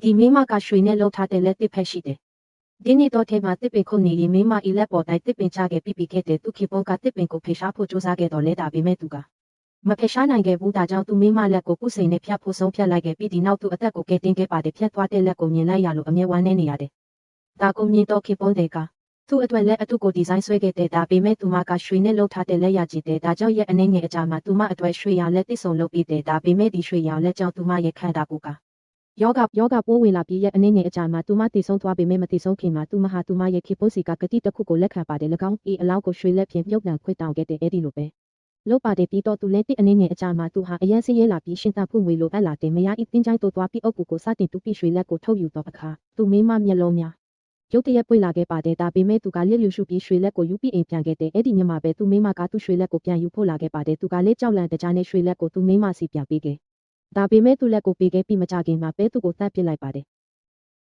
ဒီမိမကရွှေနဲ့လှုပ်ထားတဲ့လက်တစ်ဖက်ရှိတယ်ဒီနေ့တော့ထဲမှာတစ်ပင်ခုန်နေရင်မိမအီလက်ပေါ်တိုင်းတစ်ပင်ချခဲ့ပြီးခဲ့တဲ့သူခေပေါ်ကတစ်ပင်ကိုဖေရှားဖို့စူးစမ်းခဲ့တော့လဲဒါပေမဲ့သူကမဖေရှားနိုင်ခဲ့ဘူးဒါကြောင့်သူမိမလက်ကိုကုစိန်နဲ့ဖြတ်ဖို့ဆုံးဖြတ်လိုက်ခဲ့ပြီးဒီနောက်သူအသက်ကိုကယ်တင်ခဲ့ပါတယ်ဖြတ်သွားတဲ့လက်ကိုမြင်လိုက်ရလို့အမြဲဝမ်းနေရတယ်ဒါကိုမြင်တော့ခေပေါ်တဲ့ကသူ့အတွက်လက်အထုကိုဒီဇိုင်းဆွဲခဲ့တဲ့ဒါပေမဲ့သူမကရွှေနဲ့လှုပ်ထားတဲ့လက်ရကြည့်တဲ့ဒါကြောင့်ရဲ့အနေငယ်အကြမှာသူမအတွက်ရွှေရလက်တစ်စုံလုပ်ပြီးတဲ့ဒါပေမဲ့ဒီရွှေရလက်ကြောင့်သူမရဲ့ခန္ဓာကိုယ်ကယောဂပိုးဝင်လာပြီးရဲ့အနေငယ်အကြမှာသူမတည်ဆုံးသွားပေမဲ့မတည်ဆုံးခင်မှာသူမဟာသူမရဲ့ခေပိုးစီကဂတိတစ်ခုကိုလက်ခံပါတယ်၎င်းဤအလောက်ကိုရွှေလက်ဖြင့်ပြုတ်နှံခွေတောင်းခဲ့တဲ့အဲ့ဒီလိုပဲလို့ပါတယ်ပြီးတော့သူလည်းတစ်အနေငယ်အကြမှာသူဟာအရင်စရဲလာပြီးရှင်သန်ဖို့ငွေလိုအပ်လာတဲ့မယားဤတင်းချိုင်းတို့သွားပြီးအုပ်ကိုစတင်တူပြီးရွှေလက်ကိုထုတ်ယူတော့အခါသူမိမမျက်လုံးများရုတ်တရက်ပွေလာခဲ့ပါတယ်ဒါပေမဲ့သူကလျက်လျူရှုပြီးရွှေလက်ကိုယူပြီးအိမ်ပြန်ခဲ့တဲ့အဲ့ဒီညမှာပဲသူမိမကသူ့ရွှေလက်ကိုပြန်ယူဖို့လာခဲ့ပါတယ်သူကလည်းကြောက်လန့်တကြားနဲ့ရွှေလက်ကိုသူမိမစီပြန်ပေးခဲ့ဒါပေမဲ့သူ့လက်ကိုပေးခဲ့ပြီးမကြခင်မှာပဲသူ့ကိုသတ်ပစ်လိုက်ပါတယ်